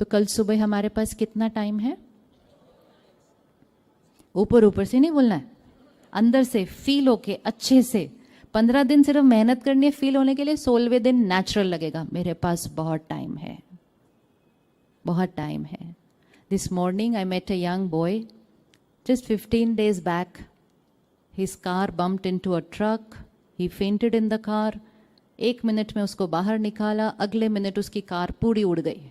तो कल सुबह हमारे पास कितना टाइम है? ऊपर ऊपर से नहीं बोलना है, अंदर से फील होके अच्छे से। 15 दिन सिर्फ मेहनत करनी है फील होने के लिए, 16वें दिन नेचुरल लगेगा मेरे पास बहुत टाइम है, बहुत टाइम है। This morning I met a young boy just 15 days back. His car bumped into a truck. He fainted in the car. 1 minute में उसको बाहर निकाला, अगले मिनट उसकी कार पूरी उड़ गई।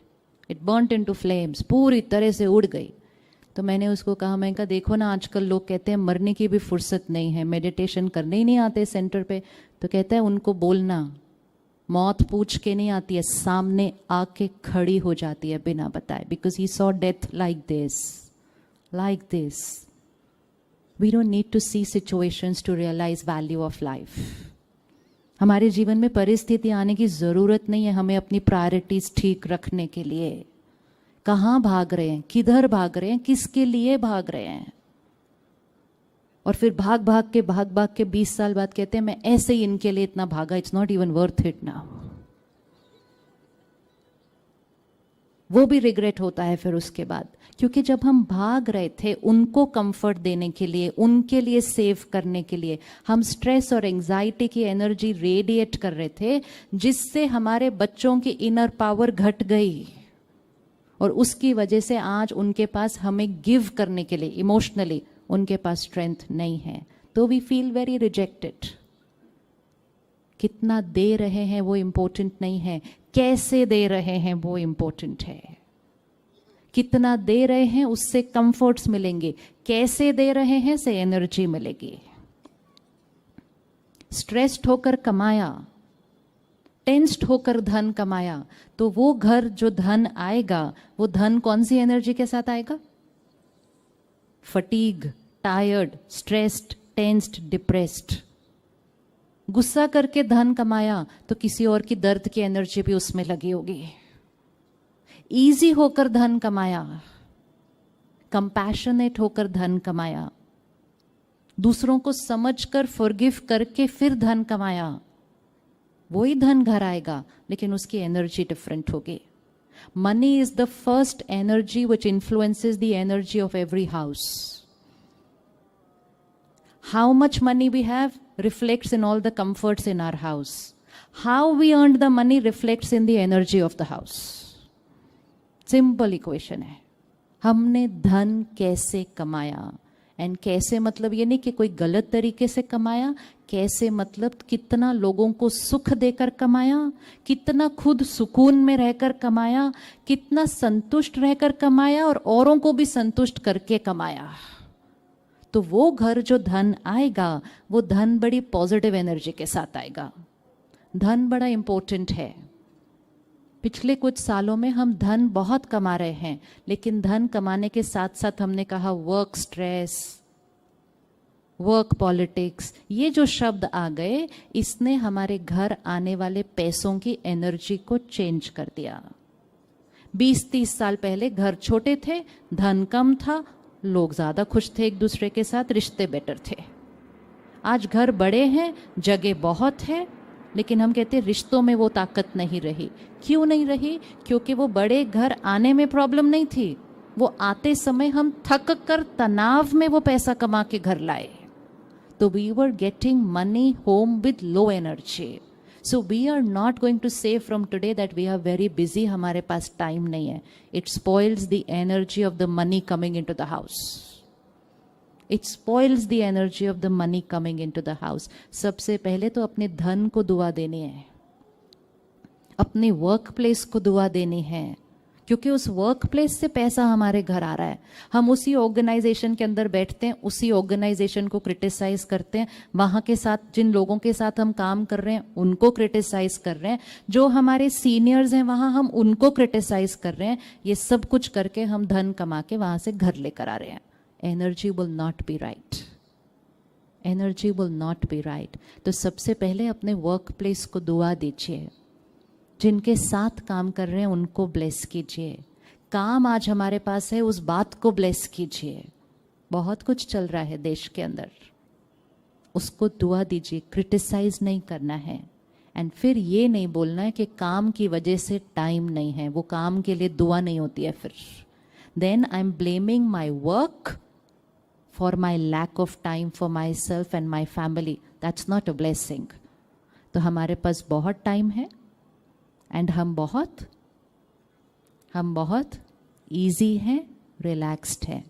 It burnt into flames, पूरी तरह से उड़ गई। तो मैंने उसको कहा, मैं कहा देखो ना आजकल लोग कहते हैं मरने की भी फुर्सत नहीं है, मेडिटेशन करने ही नहीं आते सेंटर पे। तो कहता है उनको बोलना, मौत पूछ के नहीं आती है, सामने आके खड़ी हो जाती है बिना बताए। Because he saw death like this. Like this. We don't need to see situations to realize value of life. हमारे जीवन में परिस्थिति आने की जरूरत नहीं है हमें अपनी प्रायोरिटीज ठीक रखने के लिए। कहाँ भाग रहे हैं, किधर भाग रहे हैं, किसके लिए भाग रहे हैं? और फिर भाग भाग के 20 साल बाद कहते हैं मैं ऐसे ही इनके लिए इतना भागा, it's not even worth it now. वो भी रिग्रेट होता है फिर उसके बाद, क्योंकि जब हम भाग रहे थे उनको कंफर्ट देने के लिए, उनके लिए सेव करने के लिए, हम स्ट्रेस और एंजाइटी की एनर्जी रेडिएट कर रहे थे, जिससे हमारे बच्चों की इनर पावर घट गई। और उसकी वजह से आज उनके पास हमें गिव करने के लिए इमोशनली उनके पास स्ट्रेंथ नहीं है, तो वी फील वेरी रिजेक्टेड। कितना दे रहे हैं वो इम्पोर्टेंट नहीं है, कैसे दे रहे हैं वो इम्पोर्टेंट है। कितना दे रहे हैं उससे कंफर्ट्स मिलेंगे, कैसे दे रहे हैं से एनर्जी मिलेगी। स्ट्रेस्ड होकर कमाया, टेंस्ड होकर धन कमाया, तो वो घर जो धन आएगा वो धन कौन सी एनर्जी के साथ आएगा? Fatigue, tired, stressed, tensed, depressed. गुस्सा करके धन कमाया तो किसी और की दर्द की एनर्जी भी उसमें लगी होगी। इजी होकर धन कमाया, कंपैशनेट होकर धन कमाया, दूसरों को समझकर फॉरगिव करके फिर धन कमाया, वही धन घर आएगा, लेकिन उसकी एनर्जी डिफरेंट होगी। Money is the first energy which influences the energy of every house. How much money we have reflects in all the comforts in our house. How we earned the money reflects in the energy of the house. Simple equation है। हमने धन कैसे कमाया, and कैसे मतलब ये नहीं कि कोई गलत तरीके से कमाया, कैसे मतलब कितना लोगों को सुख देकर कमाया, कितना खुद सुकून में रहकर कमाया, कितना संतुष्ट रहकर कमाया और औरों को भी संतुष्ट करके कमाया। तो वो घर जो धन आएगा वो धन बड़ी पॉजिटिव एनर्जी के साथ आएगा। धन बड़ा इंपॉर्टेंट है। पिछले कुछ सालों में हम धन बहुत कमा रहे हैं, लेकिन धन कमाने के साथ साथ हमने कहा वर्क स्ट्रेस, वर्क पॉलिटिक्स, ये जो शब्द आ गए इसने हमारे घर आने वाले पैसों की एनर्जी को चेंज कर दिया। 20-30 साल पहले घर छोटे थे, धन कम था, लोग ज्यादा खुश थे एक दूसरे के साथ, रिश्ते बेटर थे। आज घर बड़े हैं, जगह बहुत है, लेकिन हम कहते हैं रिश्तों में वो ताकत नहीं रही। क्यों नहीं रही? क्योंकि वो बड़े घर आने में प्रॉब्लम नहीं थी, वो आते समय हम थक कर तनाव में वो पैसा कमा के घर लाए। तो we were getting money home with low energy. So we are not going to say from today that we are very busy, हमारे पास टाइम नहीं है. It spoils the energy of the money coming into the house. It spoils the energy of the money coming into the house. सबसे पहले तो अपने धन को दुआ देनी है, अपने वर्क प्लेस को दुआ देनी है, क्योंकि उस वर्क प्लेस से पैसा हमारे घर आ रहा है। हम उसी ऑर्गेनाइजेशन के अंदर बैठते हैं, उसी ऑर्गेनाइजेशन को क्रिटिसाइज करते हैं, वहाँ के साथ जिन लोगों के साथ हम काम कर रहे हैं उनको क्रिटिसाइज कर रहे हैं, जो हमारे सीनियर्स हैं वहाँ हम उनको क्रिटिसाइज कर रहे हैं। ये सब कुछ करके हम धन कमा के वहाँ से घर लेकर आ रहे हैं। Energy will not be right, energy will not be right. तो सबसे पहले अपने वर्क प्लेस को दुआ दीजिए, जिनके साथ काम कर रहे हैं उनको ब्लेस कीजिए। काम आज हमारे पास है, उस बात को ब्लेस कीजिए। बहुत कुछ चल रहा है देश के अंदर, उसको दुआ दीजिए। क्रिटिसाइज नहीं करना है, एंड फिर ये नहीं बोलना है कि काम की वजह से टाइम नहीं है, वो काम के लिए दुआ नहीं होती है फिर. Then I am blaming my work for my lack of time for myself and my family. That's not a blessing. तो हमारे पास बहुत टाइम है एंड हम बहुत easy हैं, relaxed हैं.